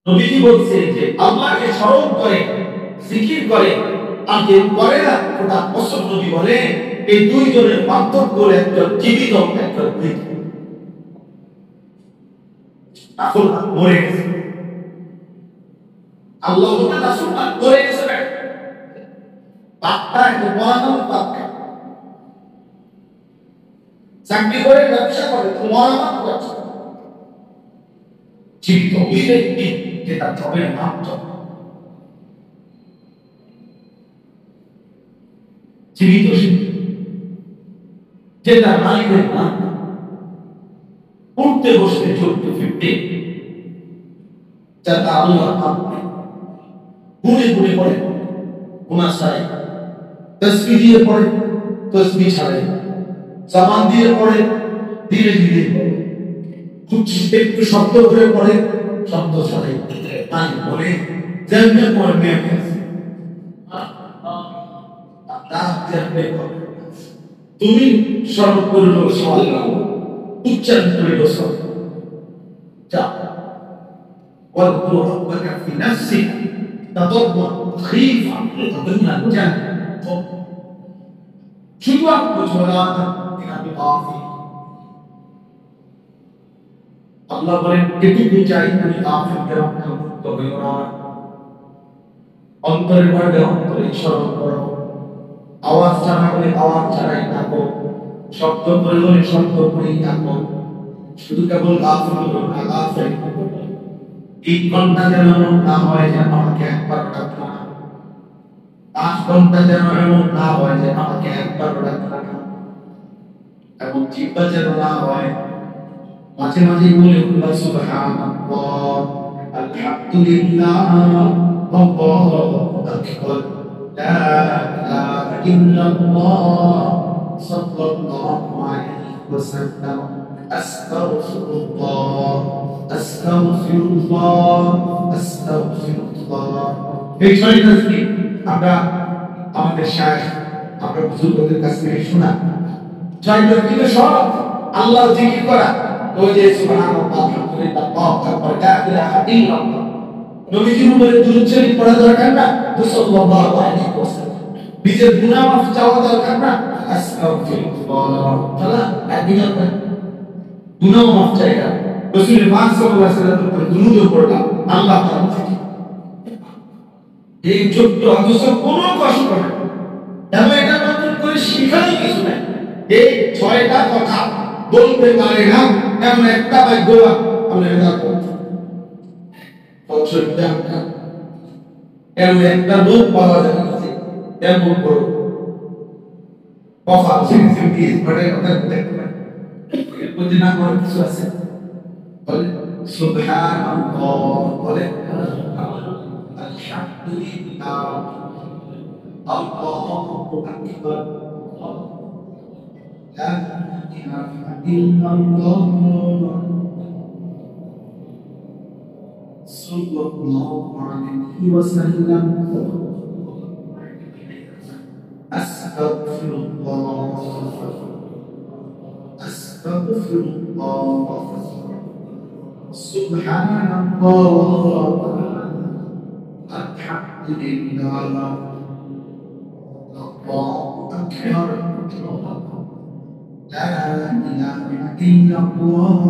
নবীজি বলছেন যে আল্লাহকে স্মরণ করে জিকির করে আর যে করে না ওটা অসল। নবী বলে এই দুইজনের পার্থক্য হলো একজন জীবিত একজন মৃত। আসল মরে গেছে, আল্লাহ বলে রাসূল মরে গেছে। পাক্কা একটা মরানোর পাক্কা চাকরি করে ব্যবসা করে মরানোর করছে। জীবিত ওই ব্যক্তি যে তার জবের নাম জীবিত, যে তার মালিকের নাম উঠতে বসতে চলতে ফিরতে যার তার আল্লাহ নাম গুনে গুনে পড়ে, গুনাহ ছাড়াই, তাসবিহ দিয়ে পড়ে, তাসবিহ ছাড়াই, সামান দিয়ে পড়ে, ধীরে ধীরে পড়ে, একটু শব্দ করে পড়ে, শব্দ ছাড়াই, তাই বলে যেমনি পড়বে তুমি স্মরণ করলো উচ্চারণ করে বসো। যা واذكر ربك في نفسك تضرعا خيفا ودون الجهل শুধু আপনি ছোড়াটা আমি কাফি। আল্লাহ বলেন এটুকু চাই তুমি কাফিরদের অন্তর্ভুক্ত হইও না। অন্তরে পড়বে অন্তরে স্মরণ করো, আওয়াজ ছাড়া হলে আওয়াজ ছাড়াই থাকো, শব্দ করে হলে শব্দ করেই থাকো, শুধু কেবল কাফির না কাফির। এই ঘন্টা যেন না হয় যে আমাকে একবার ডাকো না, 5 ঘন্টা যেন এমন না হয় যে আমাকে একবার ডাকো না, এবং জিহ্বা যেন না হয় মাঝে মাঝে বলে উঠবা সুবহানাল্লাহ, আলহামদুলিল্লাহ, আল্লাহু আকবার, লা ইলাহা ইল্লাল্লাহ, সাল্লাল্লাহু আলাইহি ওয়াসাল্লাম, আস্তাগফিরুল্লাহ, আস্তাগফিরুল্লাহ, আস্তাগফিরুল্লাহ। এই ছয় তাসবিহ আমরা আমাদের শায়েখ আমরা বুজুর্গদের কাছ থেকে শোনা। ছয় তাসবিহ সব আল্লাহর জিকির করা। ওই যে সুবহানাল্লাহ, আলহামদুলিল্লাহ, আল্লাহু আকবার, লা ইলাহা ইল্লাল্লাহ। নবীজির উপরে দুরূদ শরীফ পড়া দরকার না, সাল্লাল্লাহু আলাইহি ওয়াসাল্লাম। নিজের গুনাহ মাফ চাওয়া দরকার না, আস্তাগফিরুল্লাহ। তাহলে একদিনের গুনাহ মাফ চাইলা, রাসূল পাক সাল্লাল্লাহু আলাইহি ওয়াসাল্লামের উপরে দুরূদ পড়লা, আল্লাহ তাআলা এই ছোট্ট অথচ কোনো কষ্ট না। এবং এটা নতুন করে শিখাই কিছু নাই। এই 6টা কথা বলতে পারে না এমন একটা বাক্য আমরা এটা করতে এমন একটা লোক পাওয়া যাবে না যে এমন করো কথা দিয়ে কথা বলতে না করে কিছু আছে বলে সুবহানাল্লাহ, বলে আলহামদুলিল্লাহ, আল্লাহু আকবার, লা ইলাহা ইল্লাল্লাহ, সাল্লাল্লাহু আলাইহি ওয়াসাল্লাম, আস্তাগফিরুল্লাহ, আস্তাগফিরুল্লাহ, সুবহানাল্লাহ, আলহামদুলিল্লাহ, আল্লাহু আকবার, লা ইলাহা ইল্লাল্লাহ,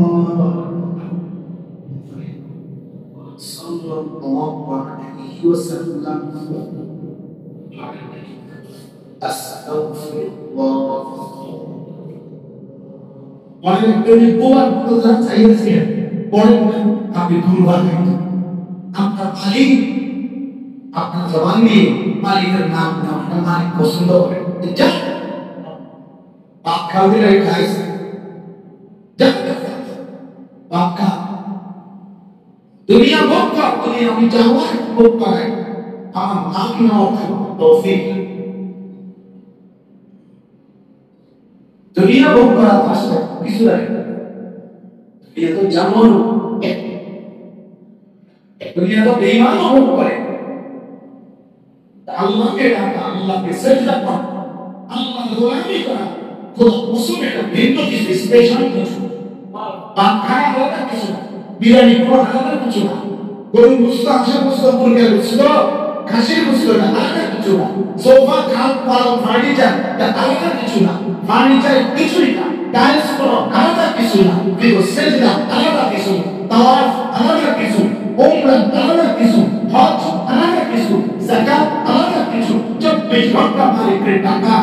সাল্লাল্লাহু আলাইহি ওয়াসাল্লাম, আস্তাগফিরুল্লাহ। মানে এই কোরআন কথা চাইছে পড়েন আপনি দুর্বল হবেন। আপনার মালিক আপনার জবান দিয়ে মালিকের নাম না আপনার মালিক পছন্দ করে যা পাপ খাওয়াতে রে খাইছে যা পাপ খা দুনিয়া ভোগ কর, দুনিয়া আমি চাওয়া ভোগ করাই আমার নাম না তৌফিক। দুনিয়া ভোগ করা আসলে কিছু নাই, দুনিয়া তো জানোয়ার, দুনিয়া তো বেঈমান ভোগ করে। আল্লাহকে ডাকা, আল্লাহকে সেজদা করা, আল্লাহর গোলামি করা, খোদা রসূল এটা ভিন্ন কিছু, স্পেশাল কিছু। পাপ খাওয়া আলাদা কিছু, বিরিয়ানি খাওয়া আলাদা কিছু না, গরু গোস্ত, হাঁসের গোস্ত, মুরগির গোস্ত, খাসির গোস্ত, এটা আলাদা কিছু না। সোফা, খাট, পালং, ফার্নিচার এটা আলাদা কিছু না। ফার্নিচার কিছুই না, টাইলস কোনো আলাদা কিছু না, কিন্তু সেজদা আলাদা কিছু, তাওয়াফ আলাদা কিছু, উমরা আলাদা কিছু, হজ আলাদা কিছু, যাকাত আলাদা কিছু, 24 ঘন্টা মালিকের টাকা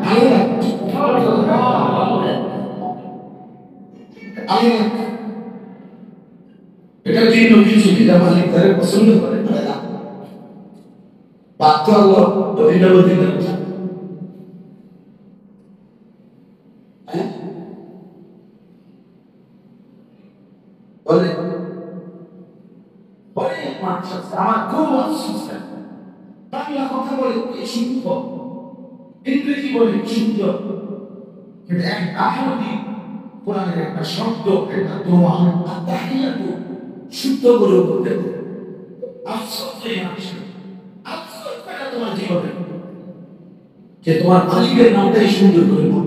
আলাদা কিছু। এটা ভিন্ন কিছু, যেটা মালিক তারা পছন্দ করে না। বাধ্য আল্লাহ ভিন্ন ভিন্ন বলে আমার খুব আফসোস, বাংলা কথা বলে শুদ্ধ, ইংরেজি বলে শুদ্ধ, কিন্তু এক আহমদি কোরআনের একটা শব্দ, একটা দোয়া, তাহিয়াতু শুদ্ধ করে বলতে হবে। আফসোস এই মানুষের, আফসোস করে তোমার জীবনে যে তোমার মালিকের নামটাই সুন্দর করে বল।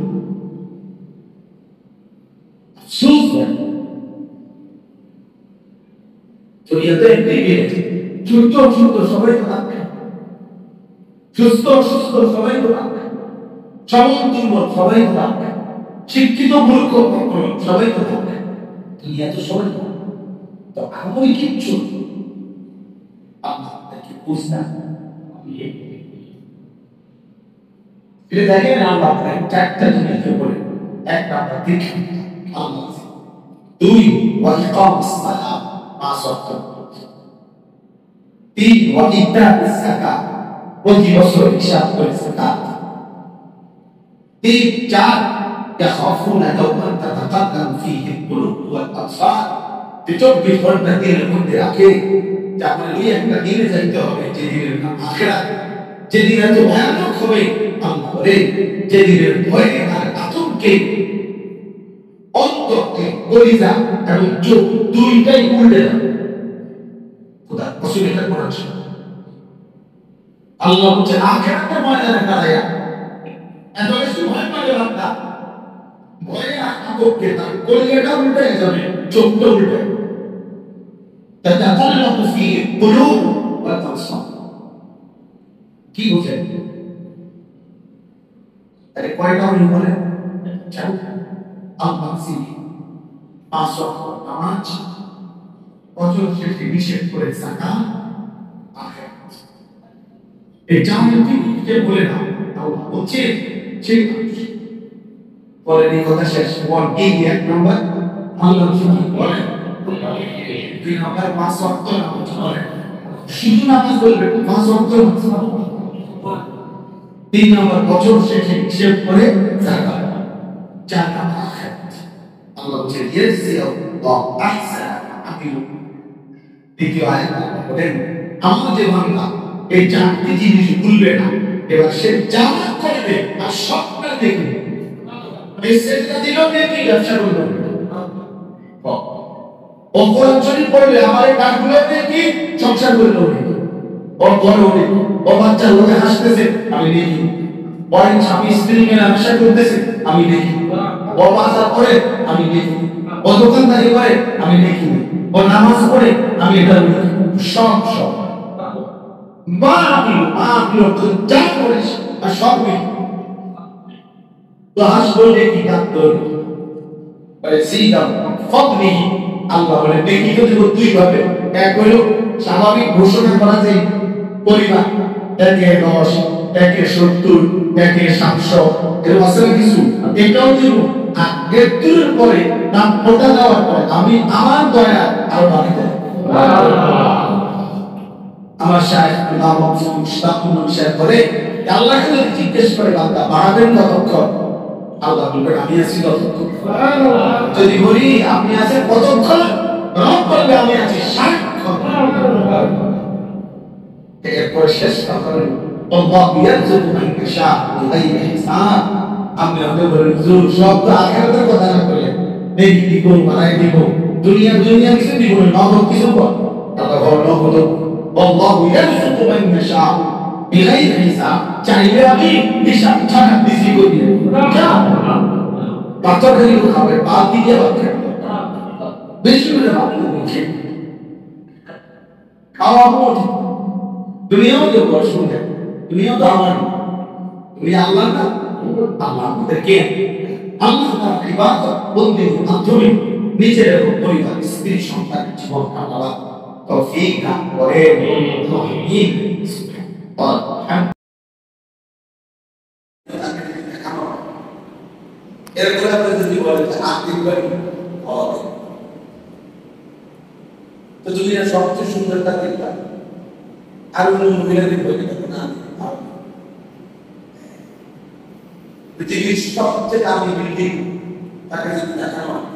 আফসোস দুনিয়াতে ছোট ছোট সবাই তো থাকবে, সুস্থ অসুস্থ সবাই তো থাকবে, সবল দুর্বল সবাই তো থাকবে, শিক্ষিত মূর্খ সবাই তো থাকবে, দুনিয়া তো সবাই তো আমি কিচ্ছু আপনাকে বুঝতাম। এটা দেখেন আমরা আপনার চারটা জিনিসের উপরে, একটা আমরা দেখি আল্লাহ, দুই ওয়াইকামুস সালাম, পাঁচ ওয়াক্ত, তিন ওয়াইতাউস যাকাত, প্রতি বছর হিসাব করে যাকাত, তিন চার ইয়াখাফুনা ইয়াওমান তাতাকাল্লামু ফীহি আল-কুলুব ওয়াল আবসার, 24 ঘন্টা দিনের মধ্যে রাখে যে আপনার ওই একটা দিনে যাইতে হবে, যে দিনের নাম আখিরাত, যে দিন এত ভয়ানক হবে আল্লাহ বলে, যে দিনের ভয়ে আর আতঙ্কে অন্তরকে, কলিজা এবং চোখ দুইটাই উল্টে যাবে। খোদা রাসূল এটা করেছে। আল্লাহ বলছে আখিরাতের ময়দানে দাঁড়ায়া এত বেশি ভয় পাবে বান্দা, ভয়ে আতঙ্কে তার কলিজাটা উল্টে যাবে, চোখটা উল্টে তাতাকাল্লামু ফীহি কুলুব ওয়াল আবসার। কি বুঝেন? আরে কয়টা হলো বলে? আল্লাহ সিনি 5 ওয়াক্ত নামাজ, বছর শেষে নিষেধ করে যাকাত, আখিরাত। এই চারটি যে বলে না আল্লাহ বলছে সেই বলেন এই কথা শেষ। বল এই এক নম্বর আল্লাহ কি বলেন, 2 নম্বর 5 ওয়াক্ত নামাজ পড়েন, শুধু নামাজ বলবে 5 ওয়াক্ত নামাজ, 3 নম্বর বছর শেষে হিসাব করে যাকাত, 4 নম্বর আখিরাত। আল্লাহ বলছে ইয়াজজিউল্লাহু আহসানা মা আমিলু। দ্বিতীয় আয়াত বলেন আমার যে বান্দা এই চারটি জিনিস ভুলবে না, এবার সে যা করবে আর সবটা দেখবে, এই সেটা দিলেও নেকি, ব্যবসা করবে, ও কোরআন শরীফ পড়লে আমার এই কাজগুলো দেখি, সংসার করলেও দেখি, ও বড় দেখি, ও বাচ্চা লোকে হাসতেছে আমি দেখি, ও স্বামী স্ত্রী মেলামেশা করতেছে আমি দেখি, ও বাজার করে আমি দেখি, ও দোকানদারি করে আমি দেখি, ও নামাজ পড়ে আমি এটা দেখি, সব সব মা আপনি তো যা করিস আর সব দেখি। তো হাসবো দেখি, ডাক্তার বলে সিদাম ফদলি, আল্লাহ বলে দেখি তো দেব দুই ভাবে, এক হলো স্বাভাবিক ঘোষণা করা যায় পরিমাণ, 1-10, 1-70, 1-700 এর আসলে কিছু, এটাও দেব। আর মৃত্যুর পরে নাম ফোটা দেওয়ার পরে আমি আমার দয়া আরো বাড়িয়ে দেব। আমার শায়েখ নাম মুশতাকুল শেয়ার করে আল্লাহকে যদি জিজ্ঞেস করে বান্দা বাড়াবেন কতক্ষণ, আল্লাহ বলবেন আমি আছি ততক্ষণ। যদি বলি আপনি আছেন কতক্ষণ, রব বলবে আমি আছি সারাক্ষণ। এরপর শেষ কথা হলো আল্লাহু ইয়ারযুকু মান ইয়াশা বিগাইরি হিসাব। আমি ওকে বলি হুজুর সব তো আখিরাতের কথা না বলে নেকি দিব, বানাই দিব, দুনিয়া কিছু দিব না, নগদ কিছু কর, আল্লাহ বলেন নগদ। আল্লাহু ইয়ারযুকু মান ইয়াশা বিগাইরি হিসাব, চাইলে আমি হিসাব ছাড়া রিজিক করে দিব। পাথর খালি খাবে, বাদ দিয়ে বাদ খাবে, বেশি করে বাদ দিয়ে খাওয়াবো ঠিক, দুনিয়াও দেবো, অসুবিধা নেই। দুনিয়াও তো আমার না, দুনিয়া আল্লাহ না, আল্লাহ আমাদেরকে আল্লাহ তাআলা ইবাদত বন্দেগীর মাধ্যমে নিজের এবং পরিবার, স্ত্রী, সন্তানের জীবন কাটাবার তৌফিক দান করেন। আমিন। সুবহানাল্লাহ। এরপরে আপনি যদি বলেন যে আত্মিক বাড়ি হবে, তো দুনিয়ার সবচেয়ে সুন্দর তাকিটা আর অন্য মহিলাদের বলি না, পৃথিবীর সবচেয়ে দামি বিল্ডিং তাকে যদি দেখানো হয়,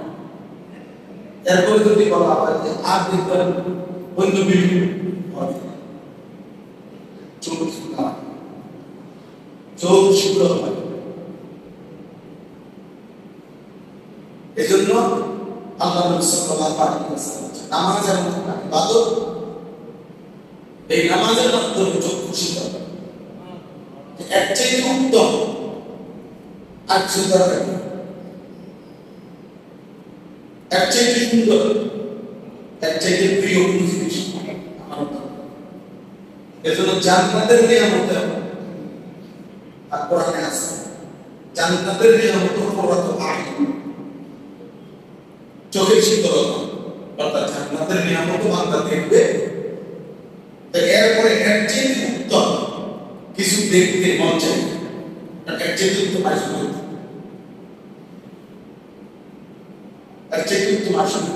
এরপরে যদি বলা হয় যে আর দেখবেন অন্য বিল্ডিং হবে, চোখ শুক্র হবে। এজন্য আল্লাহ নবী সাল্লাল্লাহু আলাইহি ওয়াসাল্লাম নামাজ এমন একটা ইবাদত, এই নামাজের মাধ্যমে চোখ খুশি হবে, এর চেয়ে উত্তম আর কিছু দরকার নেই, এর চেয়ে সুন্দর, এর চেয়ে প্রিয় কোনো জিনিস আমার না। এজন্য জান্নাতের নিয়ামত আর কোরআনে আছে, জান্নাতের নিয়ামত কত আগে চোখের শীতলতা, অর্থাৎ জান্নাতের নিয়ামত বান্দা দেখবে, তো এরপরে এর চেয়ে উত্তম কিছু দেখতে মন চাই, এর চেয়ে উত্তম আসবে, এর চেয়ে উত্তম আসবে।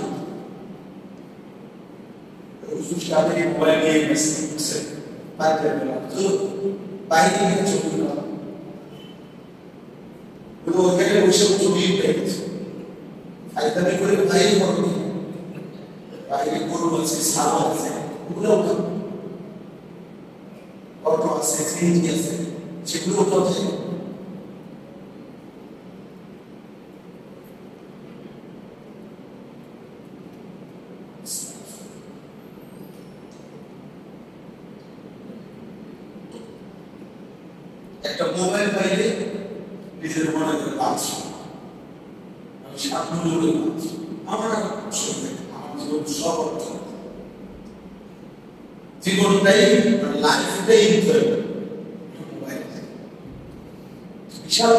রসুল মোবাইল নিয়ে গেছে বাইরে থেকে ছবি ওখানে বসে ছবি উঠে গেছে, আইতামি করে বাইরে করবে, বাইরে গরু আছে, ছাগল আছে, ওগুলো অটো আছে, সিএনজি আছে, সেগুলো উঠাও যায়। একটা মোবাইল পাইলে নিজের মনে করে বাঁচছি, আমি সামনে করে বাঁচছি, আমার জীবন সব অর্থ, জীবনটাই লাইফটাই মোবাইল বিশাল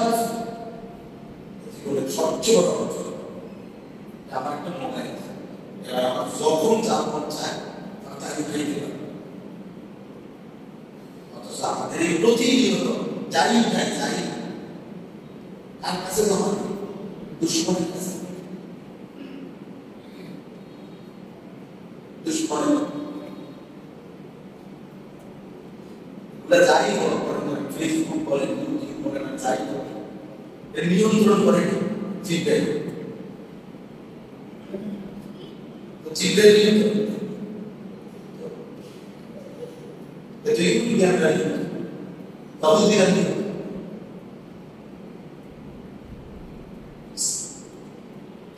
জীবনের সবচেয়ে বড় অর্থ আমার একটা মোবাইল, আমার যখন যা মন চায় তাকে খাইতে পারে। অথচ আমাদের এই প্রতিনিয়ত যাই খাই যাই তার কাছে যখন দুশ্মনের কাছে, দুশ্মনের যাই করেন, ফেসবুক বলেন, ইউটিউব বলেন, যাই করেন, এর নিয়ন্ত্রণ করেন চিন্তাই, চিন্তাই নিয়ন্ত্রণ, এটা ইউটিউব জ্ঞান রাখি তবে দিন আমি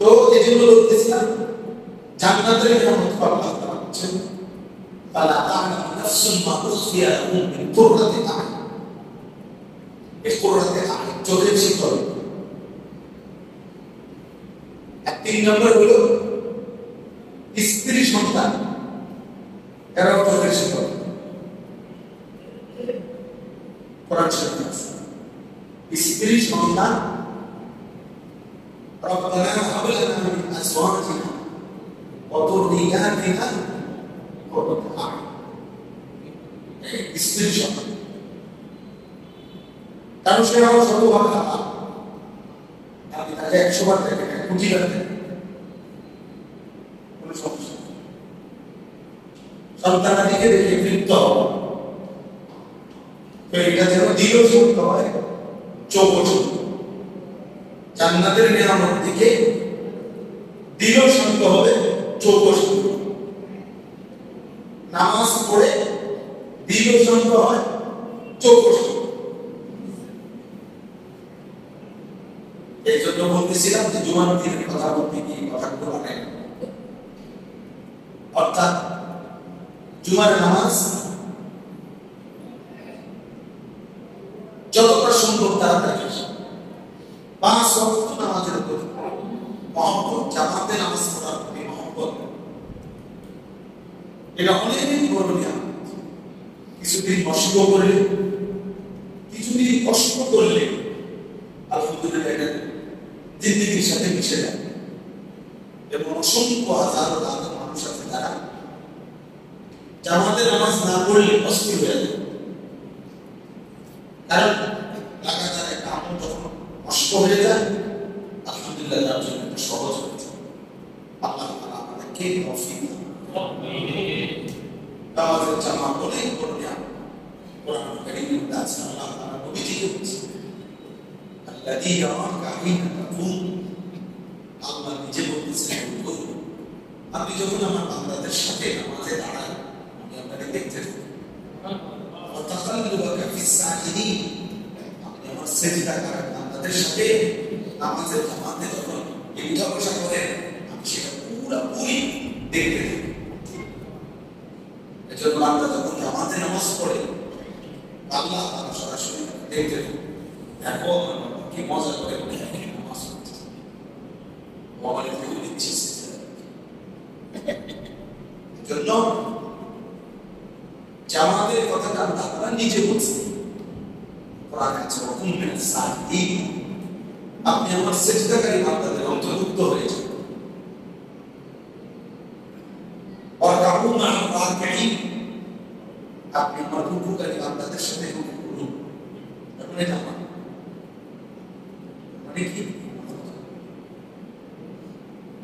তো এই জন্য বলতেছিলাম জান্নাতের নিয়ামত আল্লাহ তাআলা বলেন ফালা তা'লামু নাফসুন মা উখফিয়া লাহুম মিন কুররাতি আ'ইন, এই কুররাতি আ'ইন চোখের শীতল। আর 3 নম্বর হলো স্ত্রী সন্তান, এরাও চোখের শীতল। কোরআন শরীফে আছে স্ত্রী সন্তান ربنا هب لنا من ازواجنا وذرياتنا قرة اعين, স্ত্রী সন্তান কারণ সে আমার শতভাগ খারাপ, আপনি তাকে 100 বার দেখেন, খুঁজি রাখেন, কোনো সমস্যা নেই। সন্তানাদিকে দেখে তৃপ্ত হব, তো এটা যেন দিল শুনতে হয়, চোখ শুনতে, জান্নাতের নিয়ামত দিকে দিল শুনতে হবে, চোখ শুনতে, নামাজ পড়ে দিল শুনতে হয়, চোখ শুনতে। এই জন্য বলতেছিলাম যে জুমার দিনের কথা বলতে গিয়ে কথাগুলো অনেক, অর্থাৎ জুমার নামাজ যতটা সম্ভব তাড়াতাড়ি 5 ওয়াক্ত নামাজের প্রতি মহব্বত, জামাতে নামাজ পড়ার প্রতি মহব্বত, এটা অনেক বড় কিছুদিন কষ্ট করলে, কিছুদিন কষ্ট করলে আলহামদুলিল্লাহ এটা জিন্দেগির সাথে মিশে যায়। এবং অসংখ্য হাজারো লাখো মানুষ আছে তারা জামাতে নামাজ না পড়লে অস্থির হয়ে যায়। কারণ লাগাতার একটা আমল যখন কষ্ট হয়ে যায়, আলহামদুলিল্লাহ তার জন্য একটা সহজ হয়ে যায়। আল্লাহ তাআলা আমাদেরকে তৌফিক দান করুন। নামাজের জামাত অনেক বড় নিয়ামত। কোরআন কারীমে আছে আল্লাহ তাআলা নবীজিকে বলেছেন, আল্লাযী ইয়ারাকা হিনা তাকুম। আল্লাহ নিজে বলতেছেন, আপনি যখন আমার বান্দাদের সাথে নামাজে দাঁড়ান, আমি আপনাকে দেখতে থাকি। ওয়াতাকাল্লুবাকা ফিস সাজিদিন, আপনি আমার সিজদাকারী বান্দাদের সাথে নামাজের জামাতে যখন উঠা বসা করেন, আমি সেটা পুরোপুরি দেখতে থাকি। এজন্য বান্দা যখন জামাতে নামাজ পড়ে, আল্লাহ তাআলা সরাসরি দেখতে থাকি। দেখো কি মজা করে নামাজ পড়ছে, মোবাইল থেকে দিচ্ছে। জন্য জামাতের কথাটা আল্লাহ তাআলা নিজে বলছেন কোরআনে আছে, ওয়াকুম মিনাস সাজিদিন, আপনি আমার সিজদাকারী বান্দাদের অন্তর্ভুক্ত হয়ে যান। ওয়ারকাউ মা'আ রাকিঈন, আপনি আমার রুকুকারী বান্দাদের সাথে রুকু করুন। তারপরে জামাত মানে কি?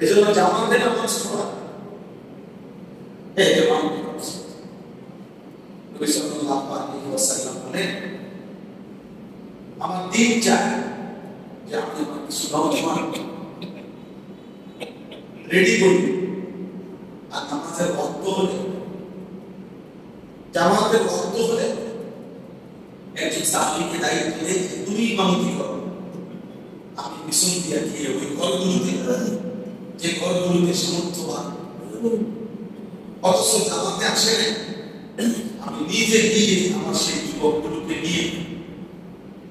এজন্য জামাতে নামাজ পড়া আমার দিন চায় যে আমি আমার কিছু নওজোয়ান রেডি করি, আর নামাজের ওয়াক্ত হলে, জামাতের ওয়াক্ত হলে একজন সাহাবীকে দায়িত্ব দিয়ে তুমি ইমামতি করো, আমি পিছন দিয়ে গিয়ে ওই ঘরগুলোতে, যে ঘরগুলোতে সামর্থ্যবান অথচ জামাতে আসে না, আমি নিজে গিয়ে আমার সেই যুবকগুলোকে নিয়ে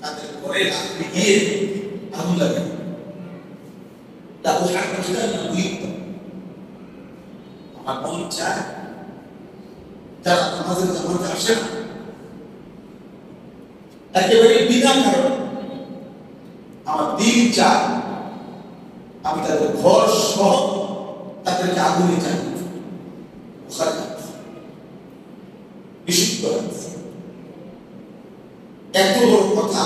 তাদের ঘরে রাখতে গিয়ে আগুন লাগে। আমার মন চায় যারা নামাজের জামাতে আসে না, একেবারে বিনা কারণে আমার দিন চায় আমি তাদের ঘর সহ তাদেরকে আগুনে চাই। বিশুদ্ধ এত বড় কথা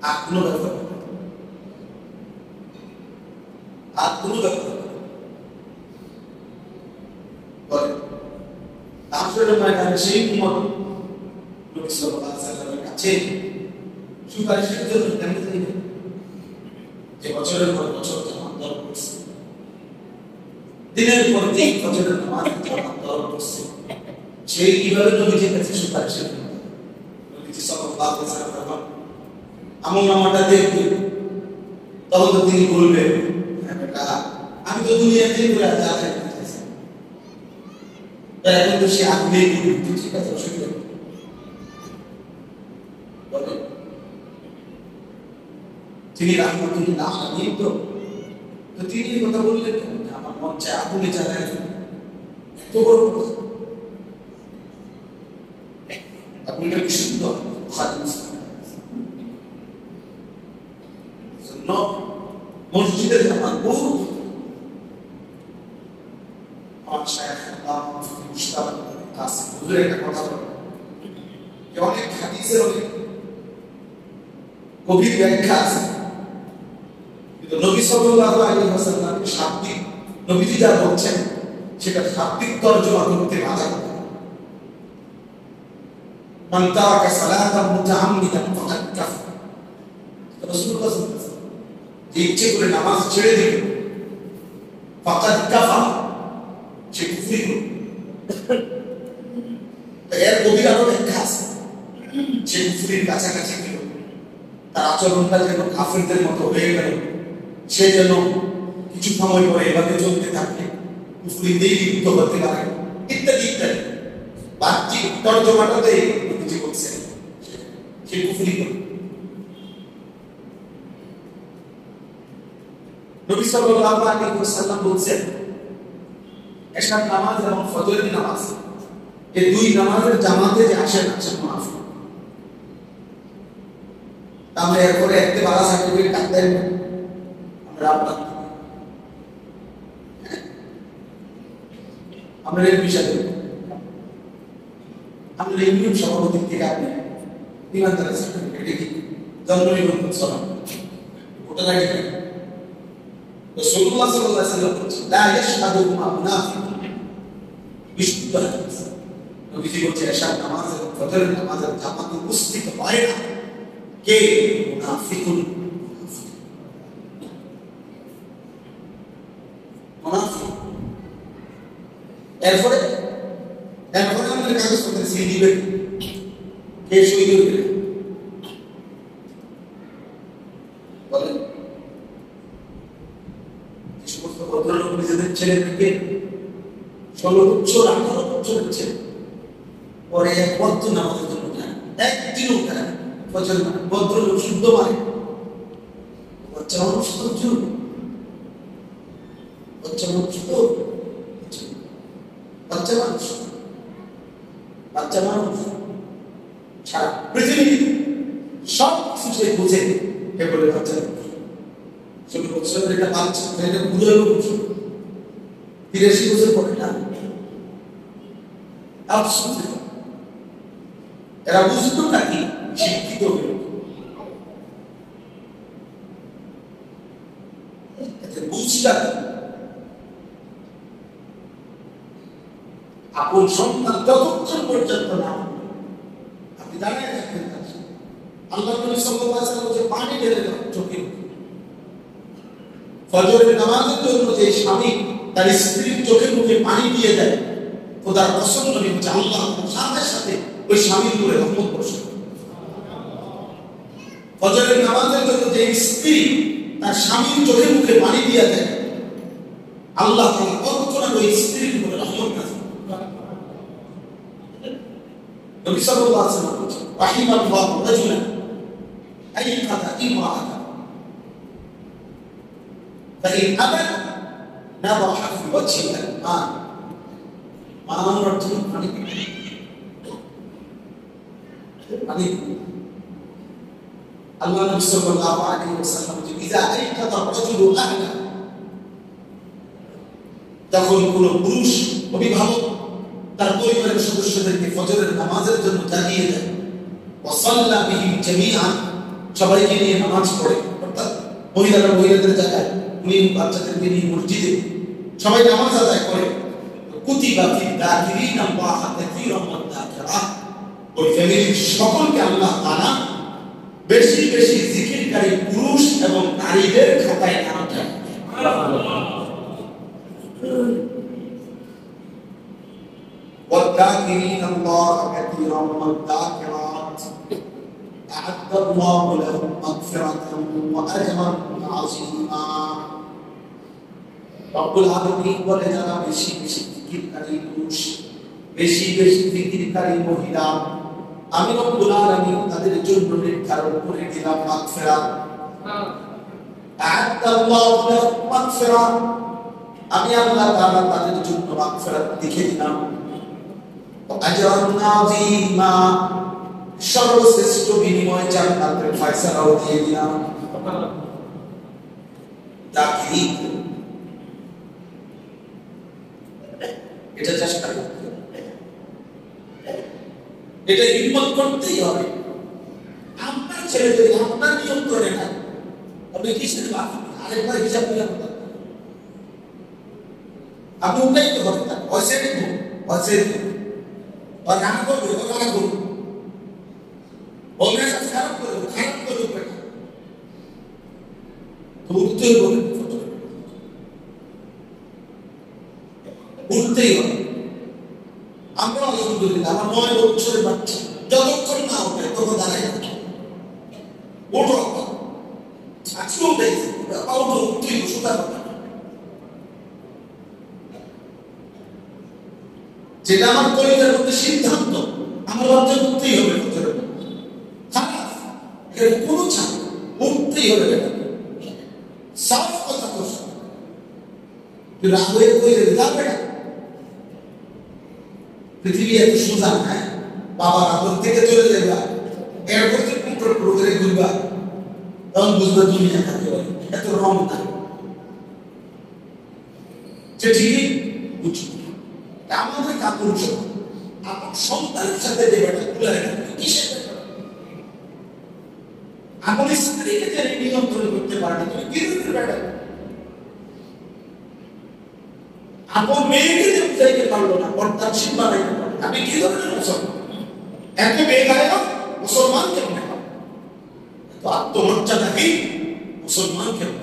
আর কোনো ব্যাপার, আর কোনো ব্যাপার বলে আসলে মানে সেই উম্মত নবী সাল্লাল্লাহু আলাইহি ওয়াসাল্লামের কাছে সুপারিশের জন্য কেমন থাকে যে বছরের পর বছর জামাত দল করছে, দিনের পর দিন বছরের নামাজ জামাত দল করছে, সেই কিভাবে নবীজির কাছে সুপারিশের জন্য নবীজি সাল্লাল্লাহু আলাইহি ওয়াসাল্লাম আমলনামাটা দেখবে, তখন তো তিনি বলবেন, আমি তো দুনিয়াতে ঘুরে যা দেখতেছি, এখন তো সে আগুনে ঠিক আছে অসুবিধা বলে তিনি রাহমাতুল্লাহ আলাইহি, তো তিনি কথা বললেন আমার মন চায় আগুনে জ্বালায়, এত বড় কথা আপনি এটা বিশুদ্ধ মসজিদের জামাত বহু আমার শায়েখ মুশতাক কাসিম হুজুর একটা কথা বলেন যে অনেক হাদিসের অনেক গভীর ব্যাখ্যা আছে, কিন্তু নবী সাল্লাল্লাহু আলাইহি ওয়াসাল্লামের শাব্দিক নবীজি যা বলছেন সেটা শাব্দিক তরজমা করতে বাধা করে। মান তারাকা সালাতান মুতাআম্মিদান ফাকাদ কাফার, রাসূলুল্লাহ সাল্লাল্লাহু আলাইহি ওয়াসাল্লাম যে ইচ্ছে করে নামাজ ছেড়ে দিবে ফাকাদ কাফার, সে কুফরি করবে। এর গভীর আরো ব্যাখ্যা আছে, সে কুফরির কাছাকাছি গেল, তার আচরণটা যেন কাফেরদের মতো হয়ে গেল, সে যেন কিছু সময় পরে এভাবে চলতে থাকলে কুফরিতেই লিপ্ত হতে পারে, ইত্যাদি ইত্যাদি। বাহ্যিক তর্জমাটাতে কিছু বলছেন সে কুফরি করবে। নবী সাল্লাল্লাহু আলাইহি ওয়াসাল্লাম বলছেন এশার নামাজ এবং ফজরের নামাজ এই দুই নামাজের জামাতে যে আসেন মুনাফিক। তাহলে এরপরে একটি বালা সার্টিফিকেট কাটতেন আমরা আপনার আমরা এর বিষয় আমরা ইউনিয়ন সভাপতি থেকে আপনি ইমানদারের সার্টিফিকেট কি জন্ম নিবন্ধন সনদ ওটা লাগে রাসূলুল্লাহ সাল্লাল্লাহু আলাইহি ওয়াসাল্লাম বলেছেন লা ইয়াশহাদুহুমা মুনাফিক বিশুদ্ধ হাদিস। নবীজি বলেছেন এশার নামাজ এবং ফজরের নামাজের জামাতে উপস্থিত হয় না কে মুনাফিকুন মুনাফিক। এরপরে আমাদের কাগজপত্রে সিল দিবে কে সই করবে বলেন। যে সমস্ত ভদ্রলোক নিজেদের ছেলেদেরকে 16 বছর 18 বছরের ছেলে পরে এক বদ্ধ নামাজের জন্য একদিনও কেন ভদ্রলোক শুদ্ধ মানে বাচ্চা মানুষ তো বাচ্চা মানুষ সারা পৃথিবী সব কিছু বুঝে বলে বাচ্চা ষোলো বছরের একটা বাচ্চা এটা বুঝে 83 বছর পরে না এরা বুঝতো নাকি শিক্ষিত বুঝটা আপন সন্তান যতক্ষণ পর্যন্ত না আপনি দাঁড়িয়ে থাকবেন আল্লাহ নবী সাল্লাল্লাহু আলাইহি ওয়াসাল্লাম যে পানি ঢেলে দাও চোখে ফজরের নামাজের জন্য যে স্বামী তার স্ত্রীর চোখে মুখে পানি দিয়ে দেয় খোদার কসম নবী বলেছে আল্লাহ সাথে সাথে ওই স্বামীর উপরে রহমত বর্ষণ। ফজরের নামাজের জন্য যে স্ত্রী তার স্বামীর চোখে মুখে পানি দিয়ে দেয় আল্লাহ তাআলা তৎক্ষণাৎ ওই স্ত্রীর উপরে রহমত নাযিল করেন। নবী সাল্লাল্লাহু আলাইহি ওয়াসাল্লাম বলেছেন রাহিমাল্লাহু রাজুলান আইকাদা ইমরাআতা ফাইন আবা নাদাহা ফি ওয়াজহিহা মা মানবর জন্য পানি আল্লাহ নবী সাল্লাল্লাহু আলাইহি ওয়াসাল্লাম যে ইযা আইকাদা রাজুলু আহলা যখন কোন পুরুষ অভিভাবক তার পরিবারের সদস্যদেরকে ফজরের নামাজের জন্য জাগিয়ে দেয় ওয়াসাল্লা বিহিম জামিআন সবাইকে নিয়ে নামাজ পড়ে অর্থাৎ মহিলারা মহিলাদের জায়গায় উনি বাচ্চাদেরকে নিয়ে মসজিদে সবাই নামাজ আদায় করে কুতিবা ফি দাখিরিন আল্লাহ কাসীরাম ওয়া দাখিরাত ওই ফ্যামিলির সকলকে আল্লাহ তাআলা বেশি বেশি জিকিরকারী পুরুষ এবং নারীদের খাতায় নাম দেন। والذاكرين الله كثيرا والذاكرات أعد الله لهم مغفرة وأجرا عظيما رب العالمين বলে যারা বেশি বেশি জিকিরকারী পুরুষ বেশি বেশি জিকিরকারী মহিলা আমি রব্বুল আলামিন তাদের জন্য নির্ধারণ করে দিলাম মাগফিরাত أعد الله لهم مغفرة আমি আল্লাহ তাআলা তাদের জন্য মাগফিরাত লিখে দিলাম আজরান আযীমা সর্বশ্রেষ্ঠ বিনিময় জান্নাতের ফয়সালাও দিয়ে দিলাম। তাকীদ এটা চেষ্টা করতে হবে, এটা হিম্মত করতেই হবে। আপনার ছেলে যদি আপনার নিয়ম করে না আপনি কিসের বাপ আরেকবার হিসাব দিলাম আপনি উঠাই তো হবে না পয়সা নেব পয়সা और राम को भगवान को बोलने से खराब करो बेटा तो उठते ही बोले उठते ही আমরা আলহামদুলিল্লাহ আমার 9 বছরের বাচ্চা যতক্ষণ না ওঠে তখন দাঁড়ায় ওঠো আজকে উঠে আউটো উঠতে সুতা যেটা আমার কলিজার মধ্যে সিদ্ধান্ত আমার অর্জন করতেই হবে কোনো ছাড় উঠতেই হবে সাফ কথা তো রাগ হয়ে কই যাবে পৃথিবী এত সোজা না, বাবার আদর থেকে চলে যাবা, এরপর যে কন্ট্রোল করে ঘুরবা, তখন বুঝবা দুনিয়া কাকে বলে, এত রং না। সে ঠিকই বুঝবো আমাদের কাপড় আপনার সন্তানের সাথে যে ব্যাটা তুলে রাখবে কিসের আপন স্ত্রীকে যে নিয়ন্ত্রণ করতে পারে না, তুমি কি ধরনের ব্যাটা? আপন মেয়েকে যে বুঝাইতে পারলো না, পর্দাশীল বানাইতে পারলো, আপনি কি ধরনের মুসলমান? এত বেগায় মুসলমান কেমন? এত আত্মমর্যাদাহীন মুসলমান কেমন?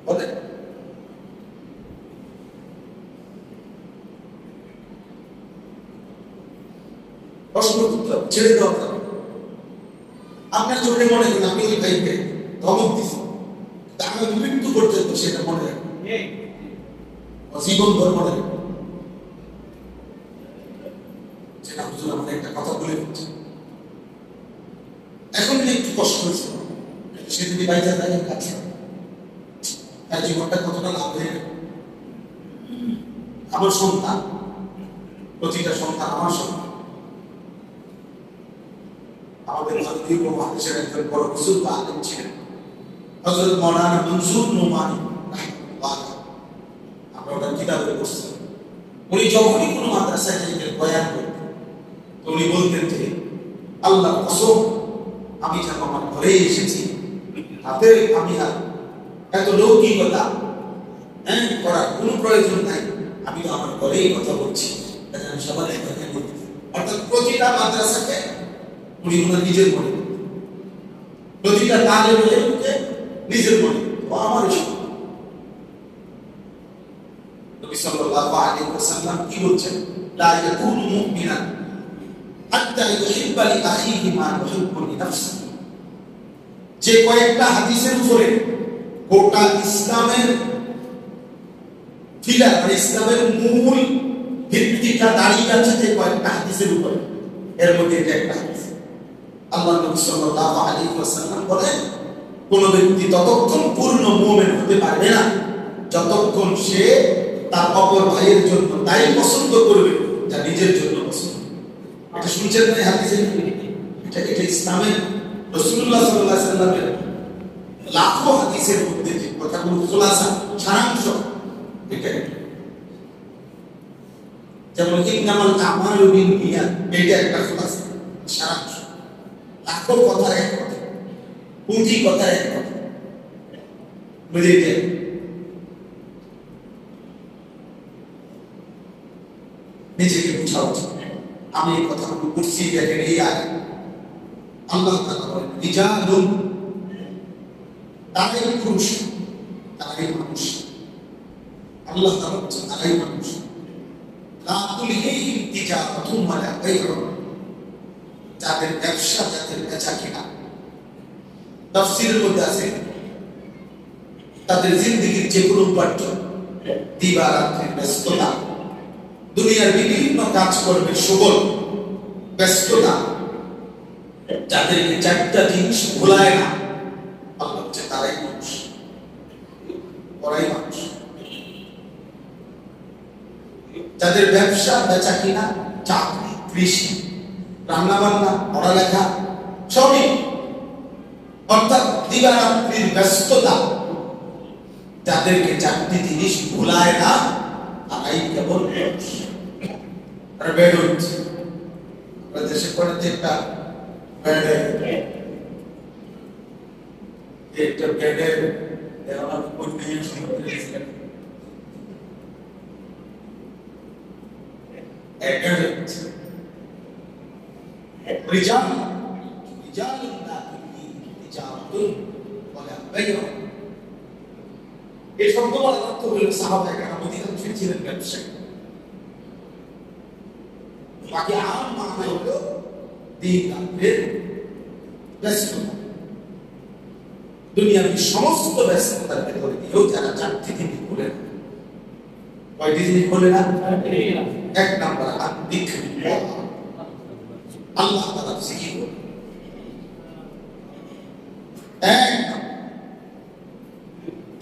বলে প্রশ্ন করতে হবে, ছেড়ে দেওয়া যাবে। আপনার চোখে মনে করেন আপনি ওই ভাইকে ধমক দিচ্ছেন, তাকে মৃত্যু পর্যন্ত সেটা মনে রাখবেন, জীবন ভর মনে রাখবেন। সেটা হুজুর আমাদের একটা কথা বলে দিচ্ছে, এখন একটু কষ্ট হয়েছে, সে যদি বাইরে থাকে কাছে তার জীবনটা কতটা লাভ হয়ে গেল। আমার সন্তান, প্রতিটা সন্তান আমার সন্তান। আমাদের ভারতীয় উপমহাদেশের একজন বড় বুজুর্গ আলেম ছিলেন হযরত মাওলানা মনসুর নোমানী রাহিমাহুল্লাহ। আমরা ওটা কিতাবে পড়ছি। উনি যখনই কোনো মাদ্রাসায় যাইতেন বয়ান করতেন, তো উনি বলতেন যে আল্লাহর কসম, আমি যখন আমার ঘরে এসেছি তাতে আমি আর এত লৌকিকতা করার কোনো প্রয়োজন নাই, আমি তো আমার ঘরেই কথা বলছি, আমি সবার কথা বলতেছি। অর্থাৎ প্রতিটা মাদ্রাসাকে উনি ওনার নিজের মনে, প্রতিটা তালেব ইলমকে নিজের মনে, ও আমার ইশু। নবী সাল্লাল্লাহু আলাইহি ওয়াসাল্লাম কি বলছেন? লা ইয়াকুনু মুমিনান হাত্তা ইউহিব্বা লি আখিহি মা ইউহিব্বু লি নাফসিহি। যে কয়েকটা হাদিসের উপরে গোটা ইসলামের ফিলার, ইসলামের মূল ভিত্তিটা দাঁড়িয়ে আছে যে কয়েকটা হাদিসের উপরে, এর মধ্যে এটা একটা হাদিস। আল্লাহ নবী সাল্লাল্লাহু আলাইহি ওয়াসাল্লাম বলেন, কোন ব্যক্তি ততক্ষণ পূর্ণ মুমিন হতে পারবে না যতক্ষণ সে তার অপর ভাইয়ের জন্য তাই পছন্দ করবে যা নিজের জন্য পছন্দ। এটা শুনছেন না হাদিসে? এটা ইসলামের রাসূলুল্লাহ সাল্লাল্লাহু আলাইহি ওয়াসাল্লামের লাখো হাদিসের মধ্যে যে কথাগুলো খুলাসা, সারাংশ এটা। যেমন ইন্নামাল আমালু বিন্নিয়াত, এটা একটা খুলাসা, সারাংশ। লাখো কথা এক কথা, কোটি কথা এক কথা, বুঝেছে? নিজেকে বুঝা উচিত। আমি এই কথাগুলো করছি দেখেন, এই আয় আল্লাহ তাআলা বলেন রিজালুন, তারাই পুরুষ, তারাই মানুষ। আল্লাহ তাআলা বলেন তারাই মানুষ। লা তুলহিহিম তিজারাতুন ওয়ালা বাইউন, যাদের ব্যবসা, যাদের বেচা কিনা, তাফসীরের মধ্যে আছে তাদের জিন্দেগির যে কোনো উপার্জন, দিবারাত্রির ব্যস্ততা, দুনিয়ার বিভিন্ন কাজকর্মের সুবল ব্যস্ততা, যাদেরকে চারটা জিনিস ভোলায় না, আল্লাহ হচ্ছে তারাই মানুষ, ওরাই মানুষ। যাদের ব্যবসা, বেচা কিনা, চাকরি, কৃষি, রান্না বান্না, পড়ালেখা সবই, অর্থাৎ দিবারাত্রির ব্যস্ততা, যাদেরকে চারটি জিনিস ভুলায় না, তারাই কেবল মানুষ। আর বেড হচ্ছে দেশে পড়ে যে একটা বেডের রিজাল রিজালুন লা তুলহিহিম তিজারাতুন ওয়ালা বাইউন। এই শব্দটার অর্থ হলো সাহাবায়ে কেরাম অধিকাংশ ছিলেন ব্যবসায়ী, বাকি আম মানে হলো দিন রাতের ব্যস্ততা। দুনিয়ার সমস্ত ব্যস্ততার ভেতরে দিয়েও যারা চারটি দিন খুলে না, কয়টি দিন খুলে না? এক নাম্বার আদিকরিল্লাহ, আল্লাহ তাআলা জিকির করবে। এক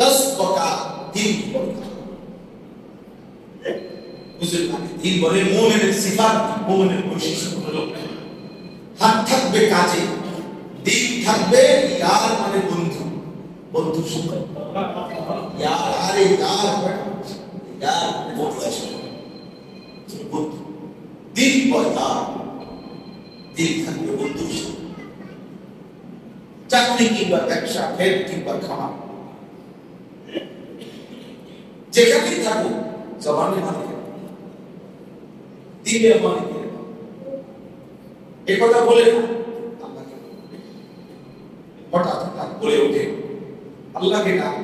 10 টাকা দিন করবে, বুঝলেন? দিল বলে মুমিনের সিফাত, মুমিনের বৈশিষ্ট্য হলো হাত থাকবে কাজে, দিল থাকবে ইয়ার মানে বন্ধু, বন্ধু সঙ্গে ইয়ার, আরে ইয়ার ইয়ার বন্ধু আছে, বন্ধু দিল বয়া, দিল থাকবে বন্ধু সঙ্গে। চাকরি কিংবা ব্যবসা, ফের কিংবা খাওয়া, যেখানেই থাকো জবানে মানে দিলে মানে এ কথা বলে না আল্লাহকে, হঠাৎ হঠাৎ বলে ওঠে আল্লাহকে ডাক,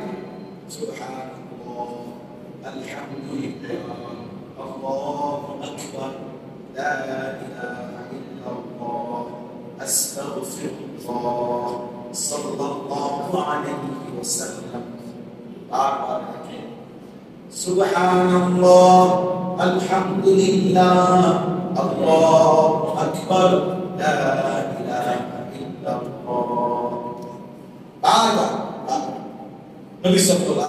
সুবহানাল্লাহ, আলহামদুলিল্লাহ, আল্লাহু আকবার, লা ইলাহা ইল্লাল্লাহ, আস্তাগফিরুল্লাহ, সাল্লাল্লাহু আলাইহি ওয়াসাল্লাম। বারবার সুবহানাল্লাহ, আলহামদুলিল্লাহ, আল্লাহু আকবার, লা ইলাহা ইল্লাল্লাহ। বারবার নবী সাল্লাল্লাহু